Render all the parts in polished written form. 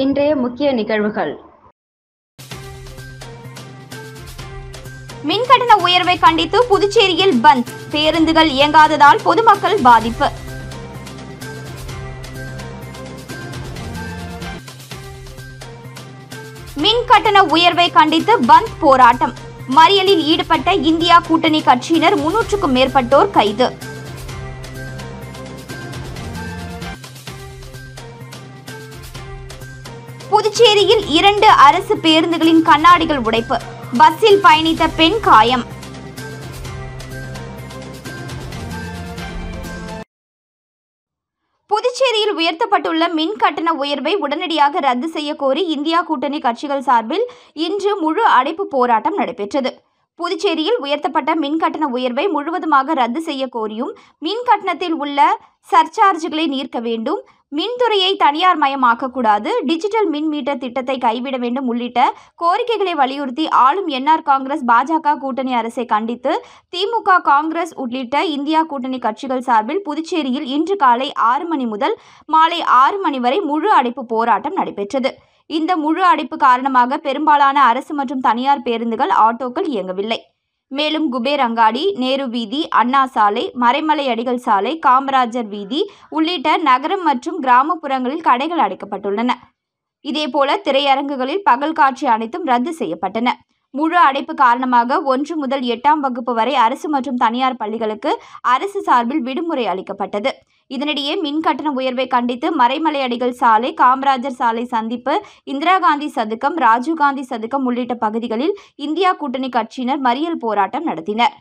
இன்றைய முக்கிய நிகழ்வுகள். மின்கட்டண உயர்வை கண்டித்து புதுச்சேரியில் பந்த், பேருந்துகள் இயங்காததால் பொதுமக்கள் பாதிப்பு. மின்கட்டண உயர்வை கண்டித்து பந்த் போராட்டம், மறியலில் ஈடுபட்ட இந்தியா கூட்டணி கட்சியினர் 300க்கும் மேற்பட்டோர் கைது. புதுச்சேரியில் 2 அரசு பேருந்துகளின் கண்ணாடிகள் உடைப்பு, பஸ்ஸில் பயணித்த பெண் காயம். புதுச்சேரியில் உயர்த்தப்பட்டுள்ள மின் கட்டண உயர்வை உடனடியாக ரத்து செய்ய கோரி இந்தியா கூட்டணி கட்சிகள் சார்பில் இன்று முழு அடைப்பு போராட்டம் நடைபெற்றது. புதுச்சேரியில் உயர்த்தப்பட்ட மின் கட்டண உயர்வை முழுவதுமாக ரத்து செய்ய கோரியும், மின் கட்டணத்தில் உள்ள சர்சார்ஜ்களை நீக்க வேண்டும், மின்துறையை தனியார் மயமாக்கக்கூடாது, டிஜிட்டல் மின் மீட்டர் திட்டத்தை கைவிட வேண்டும் உள்ளிட்ட கோரிக்கைகளை வலியுறுத்தி ஆளும் என்ஆர் காங்கிரஸ் பாஜக கூட்டணி அரசை கண்டித்து திமுக, காங்கிரஸ் உள்ளிட்ட இந்தியா கூட்டணி கட்சிகள் சார்பில் புதுச்சேரியில் இன்று காலை 6 மணி முதல் மாலை 6 மணி வரை முழு அடைப்பு போராட்டம் நடைபெற்றது. இந்த முழு அடைப்பு காரணமாக பெரும்பாலான அரசு மற்றும் தனியார் பேருந்துகள், ஆட்டோக்கள் இயங்கவில்லை. மேலும் குபேர் அங்காடி, நேரு வீதி, அண்ணா சாலை, மறைமலை அடிகள் சாலை, காமராஜர் வீதி உள்ளிட்ட நகரம் மற்றும் கிராமப்புறங்களில் கடைகள் அடைக்கப்பட்டுள்ளன. இதேபோல திரையரங்குகளில் பகல் காட்சி அனைத்தும் ரத்து செய்யப்பட்டன. முழு அடைப்பு காரணமாக 1 முதல் 8ஆம் வகுப்பு வரை அரசு மற்றும் தனியார் பள்ளிகளுக்கு அரசு சார்பில் விடுமுறை அளிக்கப்பட்டது. இதனிடையே மின் கட்டண உயர்வை கண்டித்து மறைமலை அடிகள் சாலை, காமராஜர் சாலை சந்திப்பு, இந்திரா காந்தி சதுக்கம், ராஜீவ்காந்தி சதுக்கம் உள்ளிட்ட பகுதிகளில் இந்தியா கூட்டணி கட்சியினர் மறியல் போராட்டம் நடத்தினர்.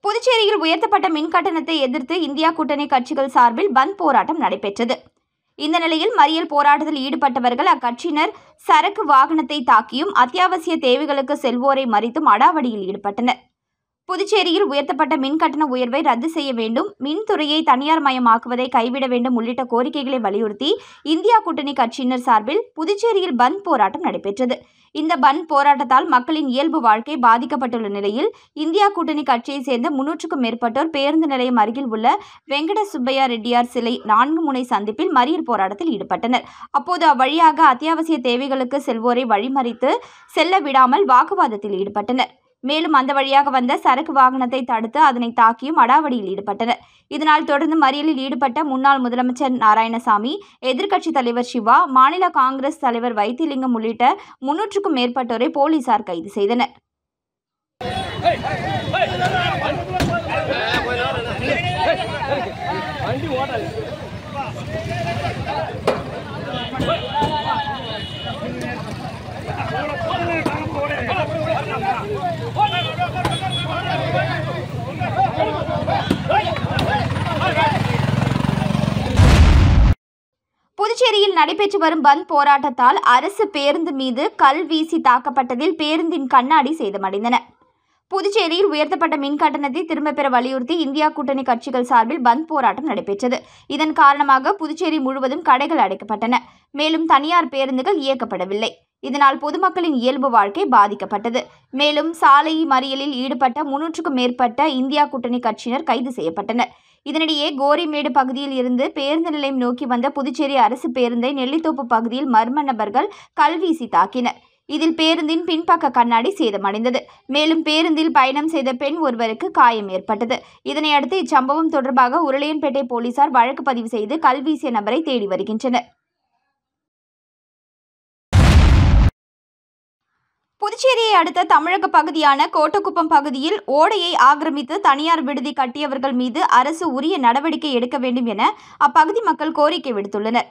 புதுச்சேரியில் உயர்த்தப்பட்ட மின் கட்டணத்தை எதிர்த்து இந்தியா கூட்டணி கட்சிகள் சார்பில் பந்த் போராட்டம் நடைபெற்றது. இந்த நிலையில் மறியல் போராட்டத்தில் ஈடுபட்டவர்கள் அக்கட்சியினர் சரக்கு வாகனத்தை தாக்கியும், அத்தியாவசிய தேவைகளுக்கு செல்வோரை மறித்தும் அடாவடியில் ஈடுபட்டனர். புதுச்சேரியில் உயர்த்தப்பட்ட மின் கட்டண உயர்வை ரத்து செய்ய வேண்டும், மின்துறையை தனியார் மயமாக்குவதை கைவிட வேண்டும் உள்ளிட்ட கோரிக்கைகளை வலியுறுத்தி இந்தியா கூட்டணி கட்சியினர் சார்பில் புதுச்சேரியில் பந்த் போராட்டம் நடைபெற்றது. இந்த பந்த் போராட்டத்தால் மக்களின் இயல்பு வாழ்க்கை பாதிக்கப்பட்டுள்ள நிலையில் இந்தியா கூட்டணி கட்சியை சேர்ந்த 300க்கும் மேற்பட்டோர் பேருந்து நிலையம் அருகில் உள்ள வெங்கட சுப்பையா ரெட்டியார் சிலை 4 முனை சந்திப்பில் மறியல் போராட்டத்தில் ஈடுபட்டனர். அப்போது அவ்வழியாக அத்தியாவசிய தேவைகளுக்கு செல்வோரை வழிமறித்து செல்ல விடாமல் வாக்குவாதத்தில் ஈடுபட்டனர். மேலும் அந்த வழியாக வந்த சரக்கு வாகனத்தை தடுத்து அதனை தாக்கியும் அடாவடியில் ஈடுபட்டனர். இதனால் தொடர்ந்து மறியலில் ஈடுபட்ட முன்னாள் முதலமைச்சர் நாராயணசாமி, எதிர்க்கட்சித் தலைவர் சிவா, மாநில காங்கிரஸ் தலைவர் வைத்திலிங்கம் உள்ளிட்ட 300க்கும் மேற்பட்டோரை போலீசார் கைது செய்தனர். புதுச்சேரியில் நடைபெற்று வரும் பந்த் போராட்டத்தால் அரசு பேருந்து மீது கல் வீசி தாக்கப்பட்டதில் பேருந்தின் கண்ணாடி சேதமடைந்தன. புதுச்சேரியில் உயர்த்தப்பட்ட மின் கட்டணத்தை திரும்பப் பெற வலியுறுத்தி இந்தியா கூட்டணி கட்சிகள் சார்பில் பந்த் போராட்டம் நடைபெற்றது. இதன் காரணமாக புதுச்சேரி முழுவதும் கடைகள் அடைக்கப்பட்டன. மேலும் தனியார் பேருந்துகள் இயக்கப்படவில்லை. இதனால் பொதுமக்களின் இயல்பு வாழ்க்கை பாதிக்கப்பட்டது. மேலும் சாலை மறியலில் ஈடுபட்ட 300க்கும் மேற்பட்ட இந்தியா கூட்டணி கட்சியினர் கைது செய்யப்பட்டனர். இதனிடையே கோரிமேடு பகுதியில் இருந்து பேருந்து நிலையம் நோக்கி வந்த புதுச்சேரி அரசு பேருந்தை நெல்லித்தோப்பு பகுதியில் மர்ம நபர்கள் கல்வீசி தாக்கினர். இதில் பேருந்தின் பின்பக்க கண்ணாடி சேதமடைந்தது. மேலும் பேருந்தில் பயணம் செய்த பெண் ஒருவருக்கு காயம் ஏற்பட்டது. இதனையடுத்து இச்சம்பவம் தொடர்பாக உருளையன்பேட்டை போலீசார் வழக்கு பதிவு செய்து கல்வீசிய நபரை தேடி வருகின்றனர். புதுச்சேரியை அடுத்த தமிழக பகுதியான கோட்டக்குப்பம் பகுதியில் ஓடையை ஆக்கிரமித்து தனியார் விடுதி கட்டியவர்கள் மீது அரசு உரிய நடவடிக்கை எடுக்க வேண்டும் என அப்பகுதி மக்கள் கோரிக்கை விடுத்துள்ளனர்.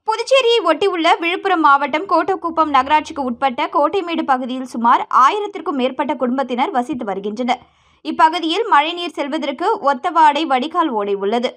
புதுச்சேரியை ஒட்டியுள்ள விழுப்புரம் மாவட்டம் கோட்டக்குப்பம் நகராட்சிக்கு உட்பட்ட கோட்டைமேடு பகுதியில் சுமார் 1000க்கும் மேற்பட்ட குடும்பத்தினர் வசித்து வருகின்றனர். இப்பகுதியில் மழைநீர் செல்வதற்கு ஒத்தவாடை வடிகால் ஓடை உள்ளது.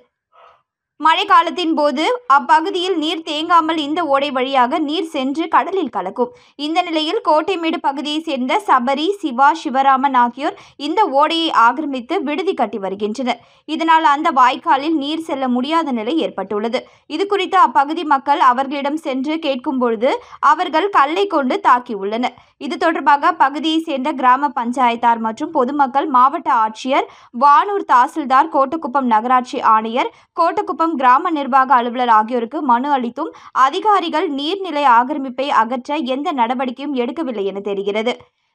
மழை காலத்தின் போது அப்பகுதியில் நீர் தேங்காமல் இந்த ஓடை வழியாக நீர் சென்று கடலில் கலக்கும். இந்த நிலையில் கோட்டைமேடு பகுதியை சேர்ந்த சபரி, சிவா, சிவராமன் ஆகியோர் இந்த ஓடையை ஆக்கிரமித்து விடுதி கட்டி வருகின்றனர். இதனால் அந்த வாய்க்காலில் நீர் செல்ல முடியாத நிலை ஏற்பட்டுள்ளது. இதுகுறித்து அப்பகுதி மக்கள் அவர்களிடம் சென்று கேட்கும் பொழுது அவர்கள் கல்லை கொண்டு தாக்கியுள்ளனர். இது தொடர்பாக அப்பகுதியை சேர்ந்த கிராம பஞ்சாயத்தார் மற்றும் பொதுமக்கள் மாவட்ட ஆட்சியர், வானூர் தாசில்தார், கோட்டக்குப்பம் நகராட்சி ஆணையர், கோட்டக்குப்பம் கிராம நிர்வாக அலுவலர் ஆகியோருக்கு மனு அளித்தும் அதிகாரிகள் நீர்நிலை ஆக்கிரமிப்பை அகற்ற எந்த நடவடிக்கையும் எடுக்கவில்லை என தெரிகிறது.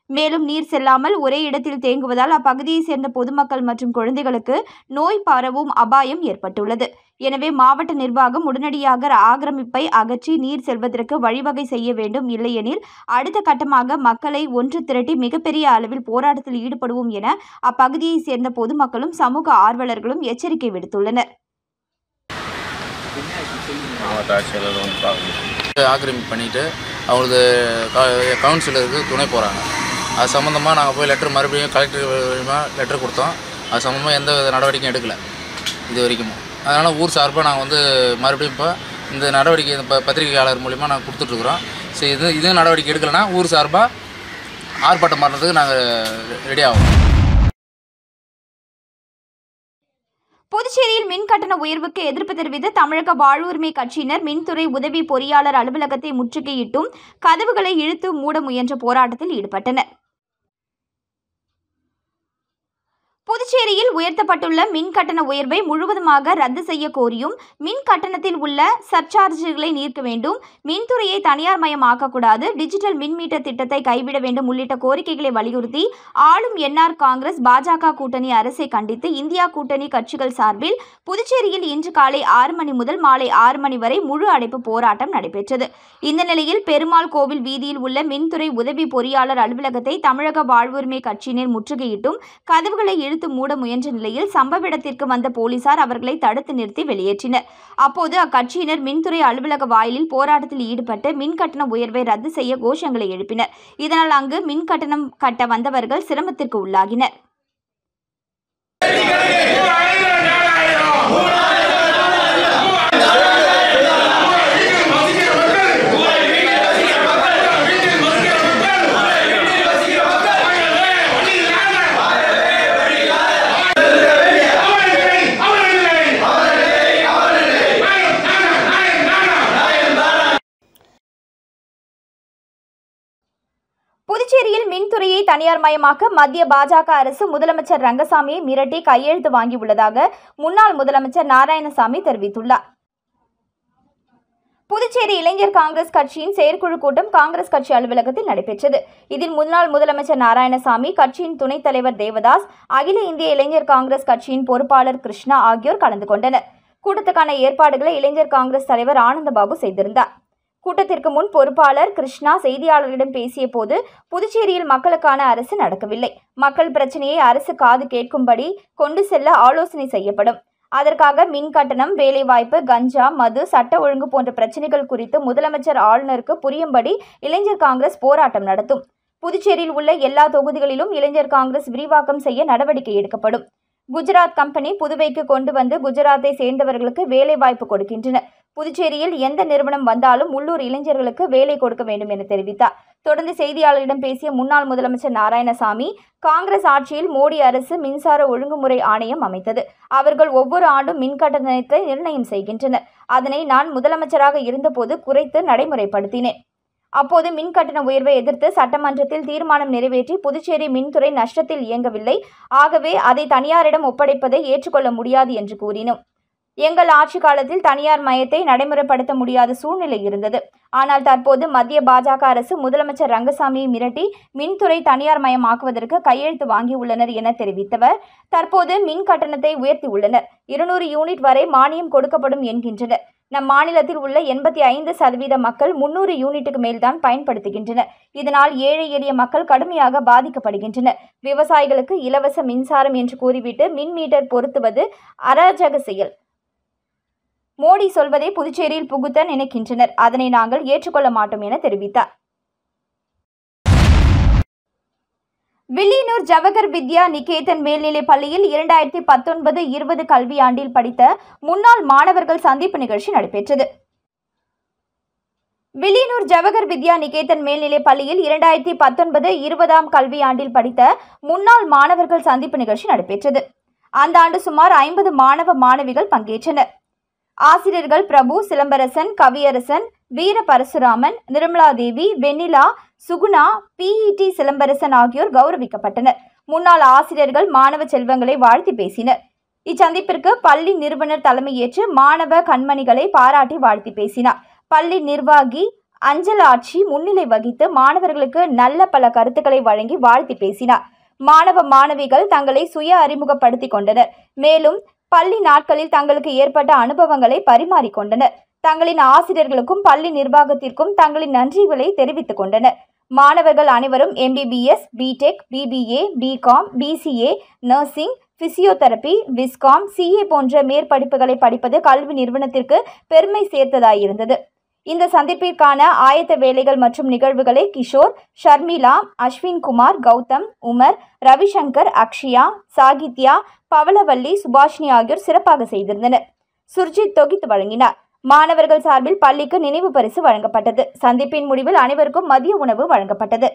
மேலும் நீர் செல்லாமல் ஒரே இடத்தில் தேங்குவதால் அப்பகுதியை சேர்ந்த பொதுமக்கள் மற்றும் குழந்தைகளுக்கு நோய் பரவும் அபாயம் ஏற்பட்டுள்ளது. எனவே மாவட்ட நிர்வாகம் உடனடியாக ஆக்கிரமிப்பை அகற்றி நீர் செல்வதற்கு வழிவகை செய்ய வேண்டும். இல்லையெனில் அடுத்த கட்டமாக மக்களை ஒன்று திரட்டி மிகப்பெரிய அளவில் போராட்டத்தில் ஈடுபடுவோம் என அப்பகுதியை சேர்ந்த பொதுமக்களும் சமூக ஆர்வலர்களும் எச்சரிக்கை விடுத்துள்ளனர். மாவட்ட ஆட்சியாளர் வந்து ஆக்கிரமிப்பு பண்ணிவிட்டு அவங்களுக்கு கவுன்சிலருக்கு துணை போகிறாங்க. அது சம்மந்தமாக நாங்கள் போய் மறுபடியும் கலெக்டர் மூலமாக லெட்டர் கொடுத்தோம். அது சம்மந்தமாக எந்த நடவடிக்கையும் எடுக்கலை இது வரைக்கும். அதனால் ஊர் சார்பாக நாங்கள் வந்து மறுபடியும் இப்போ இந்த நடவடிக்கை பத்திரிகையாளர் மூலிமா நாங்கள் கொடுத்துட்ருக்குறோம். சரி, இது நடவடிக்கை எடுக்கலைன்னா ஊர் சார்பாக ஆர்ப்பாட்டம் பண்ணுறதுக்கு நாங்கள் ரெடி ஆகும். புதுச்சேரியில் மின் கட்டண உயர்வுக்கு எதிர்ப்பு தெரிவித்து தமிழக வாழ்வுரிமை கட்சியினர் மின்துறை உதவி பொறியாளர் அலுவலகத்தை முற்றுகையிட்டும் கதவுகளை இழுத்து மூட முயன்ற போராட்டத்தில் ஈடுபட்டனர். புதுச்சேரியில் உயர்த்தப்பட்டுள்ள மின் கட்டண உயர்வை முழுவதுமாக ரத்து செய்ய கோரியும், மின் கட்டணத்தில் உள்ள சர்சார்ஜுகளை நீக்க வேண்டும், மின்துறையை தனியார் மயமாக்கக்கூடாது, டிஜிட்டல் மின் மீட்டர் திட்டத்தை கைவிட வேண்டும் உள்ளிட்ட கோரிக்கைகளை வலியுறுத்தி ஆளும் என்ஆர் காங்கிரஸ் பாஜக கூட்டணி அரசை கண்டித்து இந்தியா கூட்டணி கட்சிகள் சார்பில் புதுச்சேரியில் இன்று காலை 6 மணி முதல் மாலை 6 மணி வரை முழு அடைப்பு போராட்டம் நடைபெற்றது. இந்த நிலையில் பெருமாள் கோவில் வீதியில் உள்ள மின்துறை உதவி பொறியாளர் அலுவலகத்தை தமிழக வாழ்வுரிமை கட்சியினர் முற்றுகையிட்டும் கதவுகளை மூட முயன்ற நிலையில் சம்பவ இடத்திற்கு வந்த போலீசார் அவர்களை தடுத்து நிறுத்தி வெளியேற்றினர். அப்போது அக்கட்சியினர் மின்துறை அலுவலக வாயிலில் போராட்டத்தில் ஈடுபட்டு மின் கட்டண உயர்வை ரத்து செய்ய கோஷங்களை எழுப்பினர். இதனால் அங்கு மின் கட்டணம் கட்ட வந்தவர்கள் சிரமத்திற்கு உள்ளாகினர். புதுச்சேரியில் மின்துறையை தனியார் மயமாக்க மத்திய பாஜக அரசு முதலமைச்சர் ரங்கசாமியை மிரட்டி கையெழுத்து வாங்கியுள்ளதாக முன்னாள் முதலமைச்சர் நாராயணசாமி தெரிவித்துள்ளார். புதுச்சேரி இளைஞர் காங்கிரஸ் கட்சியின் செயற்குழு கூட்டம் காங்கிரஸ் கட்சி அலுவலகத்தில் நடைபெற்றது. இதில் முன்னாள் முதலமைச்சர் நாராயணசாமி, கட்சியின் துணைத் தலைவர் தேவதாஸ், அகில இந்திய இளைஞர் காங்கிரஸ் கட்சியின் பொறுப்பாளர் கிருஷ்ணா ஆகியோர் கலந்து கொண்டனர். கூட்டத்துக்கான ஏற்பாடுகளை இளைஞர் காங்கிரஸ் தலைவர் ஆனந்தபாபு செய்திருந்தார். கூட்டத்திற்கு முன் பொறுப்பாளர் கிருஷ்ணா செய்தியாளர்களிடம் பேசிய போது, புதுச்சேரியில் மக்களுக்கான அரசு நடக்கவில்லை, மக்கள் பிரச்சனையை அரசு காது கேட்கும்படி கொண்டு செல்ல ஆலோசனை செய்யப்படும், அதற்காக மின் கட்டணம், வேலைவாய்ப்பு, கஞ்சா, மது, சட்ட ஒழுங்கு போன்ற பிரச்சனைகள் குறித்து முதலமைச்சர் ஆளுநருக்கு புரியும்படி இளைஞர் காங்கிரஸ் போராட்டம் நடத்தும், புதுச்சேரியில் உள்ள எல்லா தொகுதிகளிலும் இளைஞர் காங்கிரஸ் விரிவாக்கம் செய்ய நடவடிக்கை எடுக்கப்படும், குஜராத் கம்பெனி புதுவைக்கு கொண்டு வந்து குஜராத்தை சேர்ந்தவர்களுக்கு வேலை வாய்ப்பு கொடுக்கின்றனர், புதுச்சேரியில் எந்த நிறுவனம் வந்தாலும் உள்ளூர் இளைஞர்களுக்கு வேலை கொடுக்க வேண்டும் என தெரிவித்தார். தொடர்ந்து செய்தியாளர்களிடம் பேசிய முன்னாள் முதலமைச்சர் நாராயணசாமி, காங்கிரஸ் ஆட்சியில் மோடி அரசு மின்சார ஒழுங்குமுறை ஆணையம் அமைத்தது. அவர்கள் ஒவ்வொரு ஆண்டும் மின் கட்டணத்தை நிர்ணயம் செய்கின்றனர். அதனை நான் முதலமைச்சராக இருந்தபோது குறைத்து நடைமுறைப்படுத்தினேன். அப்போது மின் கட்டண உயர்வை எதிர்த்து சட்டமன்றத்தில் தீர்மானம் நிறைவேற்றி புதுச்சேரி மின்துறை நஷ்டத்தில் இயங்கவில்லை, ஆகவே அதை தனியாரிடம் ஒப்படைப்பதை ஏற்றுக்கொள்ள முடியாது என்று கூறினோம். எங்கள் ஆட்சி காலத்தில் தனியார் மயத்தை நடைமுறைப்படுத்த முடியாத சூழ்நிலை இருந்தது. ஆனால் தற்போது மத்திய பாஜக அரசு முதலமைச்சர் ரங்கசாமியை மிரட்டி மின்துறை தனியார் மயமாக்குவதற்கு கையெழுத்து வாங்கியுள்ளனர் என தெரிவித்தவர், தற்போது மின் கட்டணத்தை உயர்த்தியுள்ளனர், 200 யூனிட் வரை மானியம் கொடுக்கப்படும் என்கின்றனர். நம் மாநிலத்தில் உள்ள 85% மக்கள் 300 யூனிட்டுக்கு மேல்தான் பயன்படுத்துகின்றனர். இதனால் ஏழை எளிய மக்கள் கடுமையாக பாதிக்கப்படுகின்றனர். விவசாயிகளுக்கு இலவச மின்சாரம் என்று கூறிவிட்டு மின் மீட்டர் பொருத்துவது அராஜக செயல். மோடி சொல்வதை புதுச்சேரியில் புகுத்த நினைக்கின்றனர். அதனை நாங்கள் ஏற்றுக்கொள்ள மாட்டோம் என தெரிவித்தார். வில்லியனூர் ஜவஹர் வித்யா நிகேதன் மேல்நிலைப் பள்ளியில் 2019-20 கல்வியாண்டில் படித்த முன்னாள் மாணவர்கள் சந்திப்பு நிகழ்ச்சி நடைபெற்றது. வில்லியனூர் ஜவஹர் வித்யா நிகேதன் மேல்நிலைப் பள்ளியில் 2019-20 கல்வியாண்டில் படித்த முன்னாள் மாணவர்கள் சந்திப்பு நிகழ்ச்சி நடைபெற்றது. அந்த ஆண்டு சுமார் 50 மாணவ மாணவிகள் பங்கேற்றனர். ஆசிரியர்கள் பிரபு, சிலம்பரசன், கவியரசன், வீர பரசுராமன், நிர்மலா தேவி, வெண்ணிலா, சுகுணா, பிஇடி சிலம்பரசன் ஆகியோர் கௌரவிக்கப்பட்டனர். முன்னாள் ஆசிரியர்கள் மாணவ செல்வங்களை வாழ்த்தி பேசினர். இச்சந்திப்பிற்கு பள்ளி நிறுவனர் தலைமையேற்று மாணவ கண்மணிகளை பாராட்டி வாழ்த்தி பேசினார். பள்ளி நிர்வாகி அஞ்சல் ஆட்சி முன்னிலை வகித்து மாணவர்களுக்கு நல்ல பல கருத்துக்களை வழங்கி வாழ்த்தி பேசினார். மாணவ மாணவிகள் தங்களை சுய அறிமுகப்படுத்திக் கொண்டனர். மேலும் பள்ளி நாட்களில் தங்களுக்கு ஏற்பட்ட அனுபவங்களை பரிமாறிக்கொண்டனர். தங்களின் ஆசிரியர்களுக்கும் பள்ளி நிர்வாகத்திற்கும் தங்களின் நன்றிகளை தெரிவித்துக் கொண்டனர். மாணவர்கள் அனைவரும் MBBS, BTech, BBA, BCom, BCA, nursing, physiotherapy, viscom, CA போன்ற மேற்படிப்புகளை படிப்பது கல்வி நிறுவனத்திற்கு பெருமை சேர்த்ததாயிருந்தது. இந்த சந்திப்பிற்கான ஆயத்த வேலைகள் மற்றும் நிகழ்வுகளை கிஷோர், ஷர்மிளா, அஸ்வின் குமார், கௌதம், உமர், ரவிசங்கர், அக்ஷயா, சாகித்யா, பவளவல்லி, சுபாஷினி ஆகியோர் சிறப்பாக செய்திருந்தனர். சுர்ஜித் தொகுத்து வழங்கினார். மாணவர்கள் சார்பில் பள்ளிக்கு நினைவு பரிசு வழங்கப்பட்டது. சந்திப்பின் முடிவில் அனைவருக்கும் மதிய உணவு வழங்கப்பட்டது.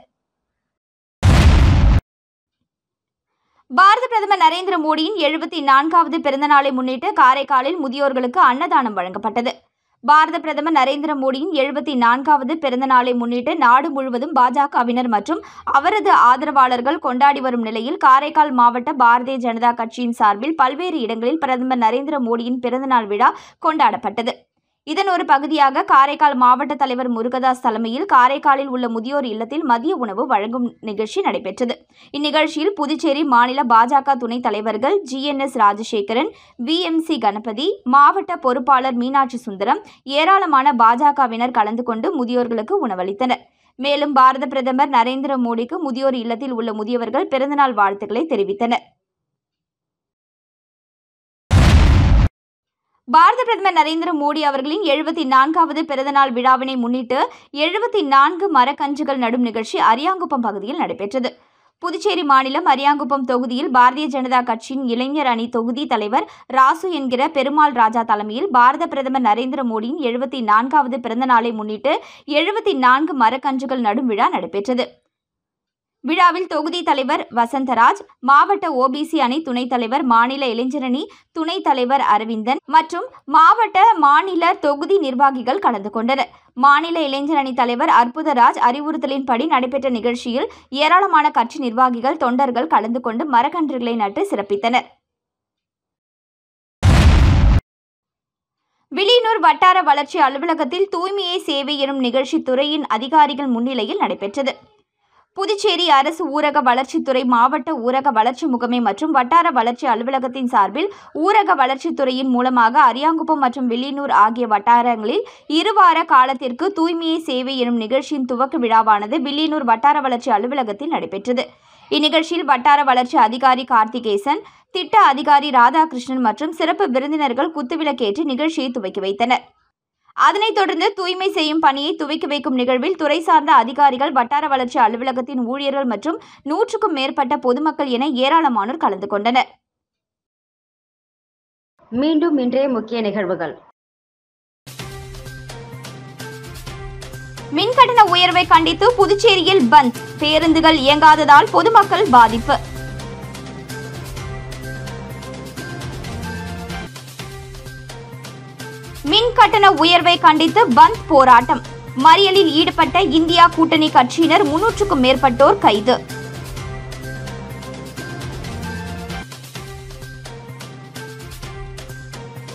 பாரத பிரதமர் நரேந்திர மோடியின் 74வது பிறந்த நாளை முன்னிட்டு காரைக்காலில் முதியோர்களுக்கு அன்னதானம் வழங்கப்பட்டது. பாரத பிரதமர் நரேந்திர மோடியின் 74வது பிறந்த நாளை முன்னிட்டு நாடு முழுவதும் பாஜகவினர் மற்றும் அவரது ஆதரவாளர்கள் கொண்டாடி வரும் நிலையில் காரைக்கால் மாவட்ட பாரதிய ஜனதா கட்சியின் சார்பில் பல்வேறு இடங்களில் பிரதமர் நரேந்திர மோடியின் பிறந்தநாள் விழா கொண்டாடப்பட்டது. இதன் ஒரு பகுதியாக காரைக்கால் மாவட்ட தலைவர் முருகதாஸ் தலைமையில் காரைக்காலில் உள்ள முதியோர் இல்லத்தில் மதிய உணவு வழங்கும் நிகழ்ச்சி நடைபெற்றது. இந்நிகழ்ச்சியில் புதுச்சேரி மாநில பாஜக துணைத் தலைவர்கள் GNS ராஜசேகரன், VMC கணபதி, மாவட்ட பொறுப்பாளர் மீனாட்சி சுந்தரம், ஏராளமான பாஜகவினர் கலந்து கொண்டு முதியோர்களுக்கு உணவளித்தனர். மேலும் பாரத பிரதமர் நரேந்திர மோடிக்கு முதியோர் இல்லத்தில் உள்ள முதியவர்கள் பிறந்தநாள் வாழ்த்துக்களை தெரிவித்தனர். பாரத பிரதமர் நரேந்திர மோடி அவர்களின் 74வது பிறந்தநாள் விழாவினை முன்னிட்டு 74 மரக்கன்றுகள் நடும் நிகழ்ச்சி அரியாங்குப்பம் பகுதியில் நடைபெற்றது. புதுச்சேரி மாநிலம் அரியாங்குப்பம் தொகுதியில் பாரதிய ஜனதா கட்சியின் இளைஞர் அணி தொகுதி தலைவர் ராசு என்கிற பெருமாள் ராஜா தலைமையில் பாரத பிரதமர் நரேந்திர மோடியின் 74வது பிறந்த நாளை முன்னிட்டு 74 மரக்கன்றுகள் நடும் விழா நடைபெற்றது. விழாவில் தொகுதி தலைவர் வசந்தராஜ், மாவட்ட OBC அணி துணைத் தலைவர், மாநில இளைஞரணி துணைத் தலைவர் அரவிந்தன் மற்றும் மாநில தொகுதி நிர்வாகிகள் கலந்து கொண்டனர். மாநில இளைஞரணி தலைவர் அற்புதராஜ் அறிவுறுத்தலின்படி நடைபெற்ற நிகழ்ச்சியில் ஏராளமான கட்சி நிர்வாகிகள், தொண்டர்கள் கலந்து கொண்டு மரக்கன்றுகளை நட்டு சிறப்பித்தனர். வில்லியனூர் வட்டார வளர்ச்சி அலுவலகத்தில் தூய்மையே சேவை எனும் நிகழ்ச்சி துறையின் அதிகாரிகள் முன்னிலையில் நடைபெற்றது. புதுச்சேரி அரசு ஊரக வளர்ச்சித்துறை, மாவட்ட ஊரக வளர்ச்சி முகமை மற்றும் வட்டார வளர்ச்சி அலுவலகத்தின் சார்பில் ஊரக வளர்ச்சித்துறையின் மூலமாக அரியாங்குப்பம் மற்றும் வில்லியனூர் ஆகிய வட்டாரங்களில் 2 வார காலத்திற்கு தூய்மையே சேவை எனும் நிகழ்ச்சியின் துவக்க விழாவானது வில்லியனூர் வட்டார வளர்ச்சி அலுவலகத்தில் நடைபெற்றது. இந்நிகழ்ச்சியில் வட்டார வளர்ச்சி அதிகாரி கார்த்திகேசன், திட்ட அதிகாரி ராதாகிருஷ்ணன் மற்றும் சிறப்பு விருந்தினர்கள் குத்துவிளக்கேற்றி நிகழ்ச்சியை துவக்கி வைத்தனர். அதனைத் தொடர்ந்து தூய்மை செய்யும் பணியை துவக்கி வைக்கும் நிகழ்வில் துறை சார்ந்த அதிகாரிகள், வட்டார வளர்ச்சி அலுவலகத்தின் ஊழியர்கள் மற்றும் 100க்கும் மேற்பட்ட பொதுமக்கள் என ஏராளமானோர் கலந்து கொண்டனர். மீண்டும் இன்றைய முக்கிய நிகழ்வுகள். மின்கட்டண உயர்வை கண்டித்து புதுச்சேரியில் பந்த், பேருந்துகள் இயங்காததால் பொதுமக்கள் பாதிப்பு. மின் கட்டண உயர்வை கண்டித்து பந்த் போராட்டம், மறியலில் ஈடுபட்ட இந்தியா கூட்டணி கட்சியினர் 300க்கும் மேற்பட்டோர் கைது.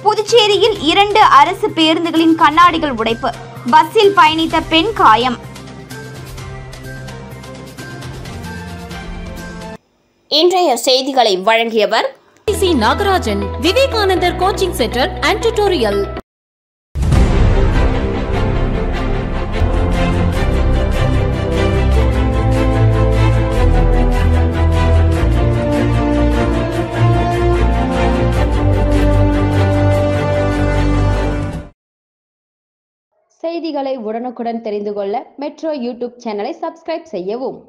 புதுச்சேரியில் 2 அரசு பேருந்துகளின் கண்ணாடிகள் உடைப்பு, பஸ்ஸில் பயணித்த பெண் காயம். இன்றைய செய்திகளை வழங்கியவர் நாகராஜன், விவேகானந்தர் கோச்சிங் சென்டர் அண்ட் டியூட்டோரியல். செய்திகளை உடனுக்குடன் தெரிந்து கொள்ள மெட்ரோ யூடியூப் சேனலை சப்ஸ்கிரைப் செய்யவும்.